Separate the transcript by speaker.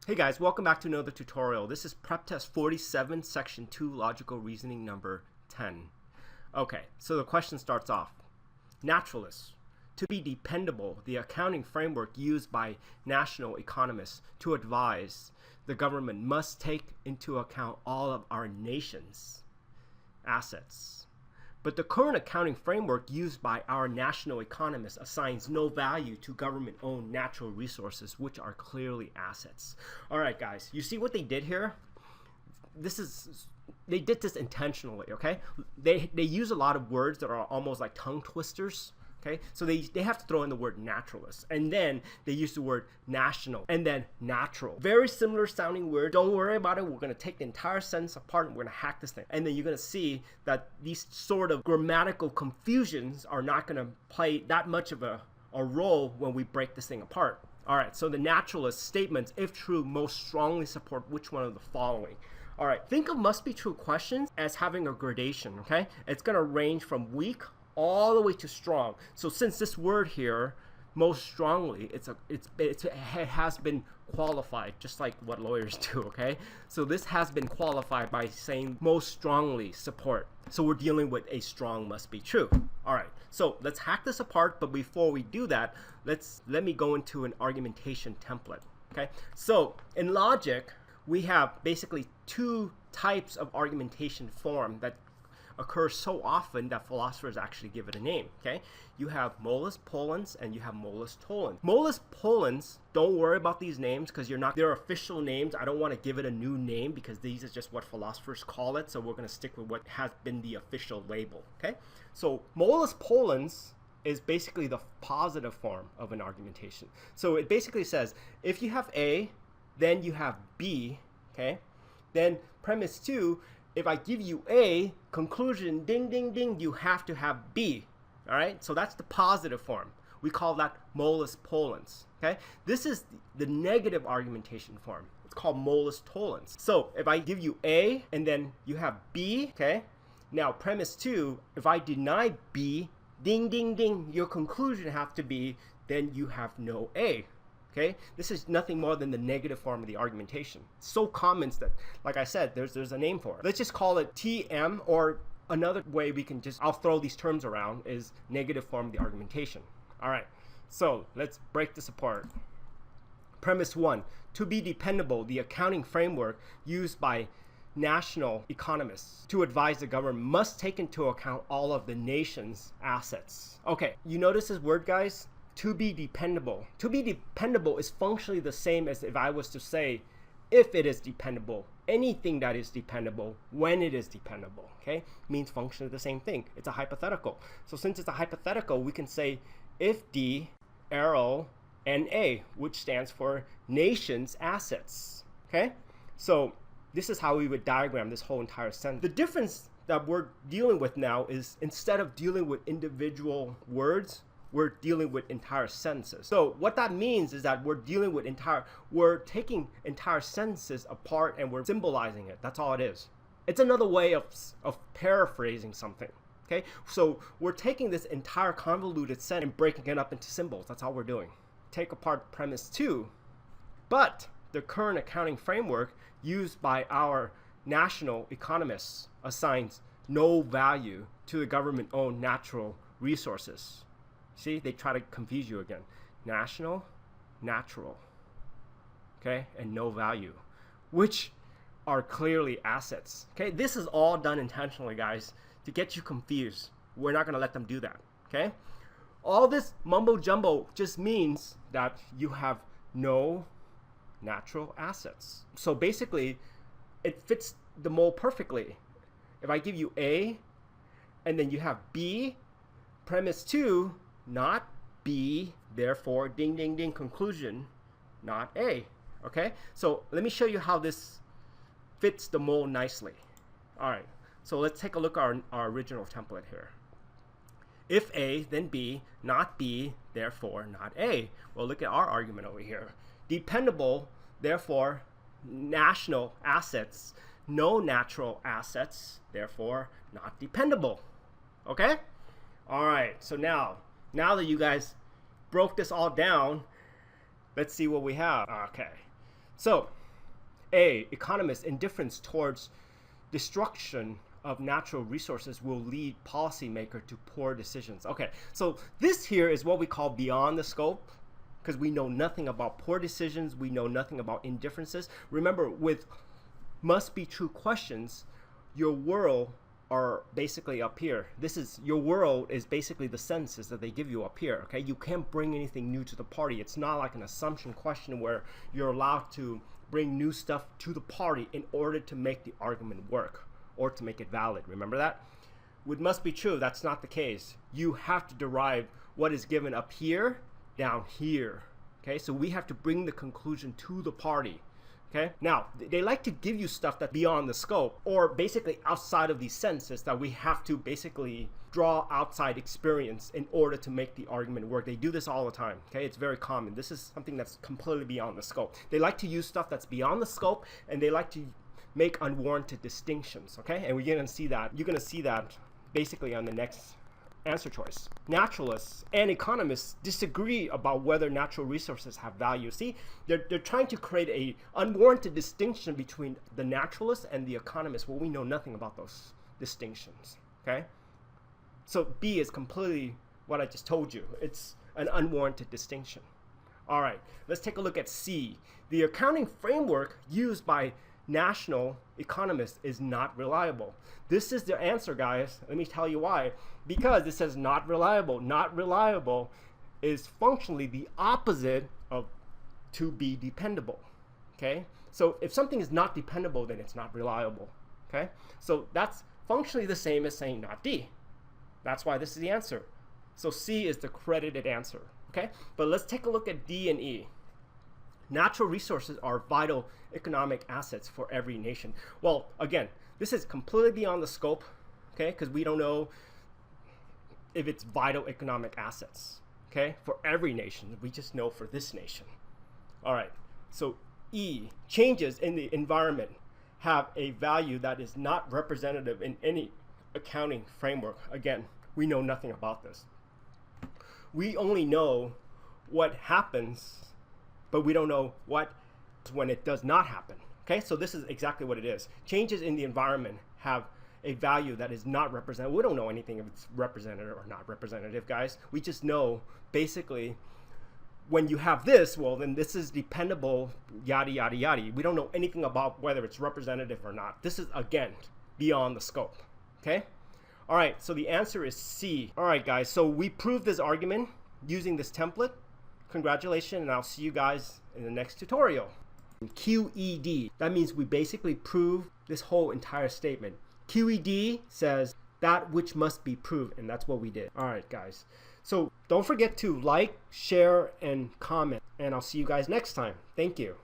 Speaker 1: Hey guys, welcome back to another tutorial. This is Preptest 47, Section 2, Logical Reasoning number 10. Okay, so the question starts off. Naturalists. To be dependable, the accounting framework used by national economists to advise the government must take into account all of our nation's assets. But the current accounting framework used by our national economists assigns no value to government-owned natural resources, which are clearly assets. All right, guys, you see what they did here? They did this intentionally, okay? They use a lot of words that are almost like tongue twisters. Okay, so they have to throw in the word naturalist, and then they use the word national, and then natural. Very similar sounding word. Don't worry about it. We're going to take the entire sentence apart and we're going to hack this thing. And then you're going to see that these sort of grammatical confusions are not going to play that much of a role when we break this thing apart. All right, so the naturalist statements, if true, most strongly support which one of the following? All right, think of must be true questions as having a gradation, okay? It's going to range from weak all the way to strong. So since this word here, most strongly, it has been qualified, just like what lawyers do, okay? So this has been qualified by saying most strongly support. So we're dealing with a strong must be true. All right, so let's hack this apart, but before we do that, let me go into an argumentation template, okay? So in logic, we have basically two types of argumentation form that occurs so often that philosophers actually give it a name, okay? You have molus tollens and you have molus tollens. Molus tollens, don't worry about these names because they're official names. I don't want to give it a new name because these are just what philosophers call it, so we're going to stick with what has been the official label, okay? So molus tollens is basically the positive form of an argumentation. So it basically says if you have A, then you have B, okay? Then premise 2, if I give you A, conclusion, ding, ding, ding, you have to have B, all right? So that's the positive form. We call that molus tollens, okay? This is the negative argumentation form. It's called molus tollens. So if I give you A and then you have B, okay? Now premise 2, if I deny B, ding, ding, ding, your conclusion have to be, then you have no A. Okay? This is nothing more than the negative form of the argumentation. It's so common that, like I said, there's a name for it. Let's just call it TM, or another way we can I'll throw these terms around is negative form of the argumentation. All right, so let's break this apart. Premise 1, to be dependable, the accounting framework used by national economists to advise the government must take into account all of the nation's assets. Okay, you notice this word, guys? To be dependable. To be dependable is functionally the same as if I was to say, if it is dependable, anything that is dependable, when it is dependable, okay? Means functionally the same thing. It's a hypothetical. So since it's a hypothetical, we can say if D, arrow, NA, which stands for nation's assets, okay? So this is how we would diagram this whole entire sentence. The difference that we're dealing with now is instead of dealing with individual words, we're dealing with entire sentences. So what that means is that we're taking entire sentences apart and we're symbolizing it. That's all it is. It's another way of paraphrasing something. Okay, so we're taking this entire convoluted sentence and breaking it up into symbols. That's all we're doing. Take apart premise 2, but the current accounting framework used by our national economists assigns no value to the government-owned natural resources. See, they try to confuse you again. National, natural, okay, and no value, which are clearly assets. Okay, this is all done intentionally, guys, to get you confused. We're not going to let them do that, okay? All this mumbo jumbo just means that you have no natural assets. So basically, it fits the mold perfectly. If I give you A, and then you have B, premise 2, not B, therefore, ding, ding, ding, conclusion, not A, okay? So let me show you how this fits the mold nicely. All right, so let's take a look at our original template here. If A, then B, not B, therefore, not A. Well, look at our argument over here. Dependable, therefore, national assets, no natural assets, therefore, not dependable, okay? All right, so now that you guys broke this all down, let's see what we have. Okay, so A, economists' indifference towards destruction of natural resources will lead policymakers to poor decisions. Okay, so this here is what we call beyond the scope, because we know nothing about poor decisions, we know nothing about indifferences. Remember, with must be true questions, your world are basically up here. Your world is basically the sentences that they give you up here. Okay, you can't bring anything new to the party. It's not like an assumption question where you're allowed to bring new stuff to the party in order to make the argument work or to make it valid. Remember that? With must be true, that's not the case. You have to derive what is given up here down here. Okay, so we have to bring the conclusion to the party. Okay, now they like to give you stuff that's beyond the scope or basically outside of these sentences that we have to basically draw outside experience in order to make the argument work. They do this all the time. Okay, it's very common. This is something that's completely beyond the scope. They like to use stuff that's beyond the scope, and they like to make unwarranted distinctions. Okay, and we're gonna see that. You're gonna see that basically on the next answer choice. Naturalists and economists disagree about whether natural resources have value. See, they're trying to create a unwarranted distinction between the naturalists and the economists. Well, we know nothing about those distinctions. Okay, so B is completely what I just told you. It's an unwarranted distinction. All right, let's take a look at C. The accounting framework used by national economists is not reliable. This is the answer, guys. Let me tell you why. Because it says not reliable. Not reliable is functionally the opposite of to be dependable. Okay? So if something is not dependable, then it's not reliable. Okay? So that's functionally the same as saying not D. That's why this is the answer. So C is the credited answer. Okay? But let's take a look at D and E. Natural resources are vital economic assets for every nation. Well, again, this is completely beyond the scope, okay? Because we don't know if it's vital economic assets, okay? For every nation, we just know for this nation. All right, so E, changes in the environment have a value that is not representative in any accounting framework. Again, we know nothing about this. We only know what happens, but we don't know what when it does not happen. Okay, so this is exactly what it is. Changes in the environment have a value that is not representative. We don't know anything if it's representative or not representative, guys. We just know basically when you have this, well, then this is dependable, yada, yada, yada. We don't know anything about whether it's representative or not. This is, again, beyond the scope. Okay? All right, so the answer is C. All right, guys, so we proved this argument using this template. Congratulations, and I'll see you guys in the next tutorial. QED, that means we basically prove this whole entire statement. QED says that which must be proved, and that's what we did. All right, guys. So don't forget to like, share, and comment, and I'll see you guys next time. Thank you.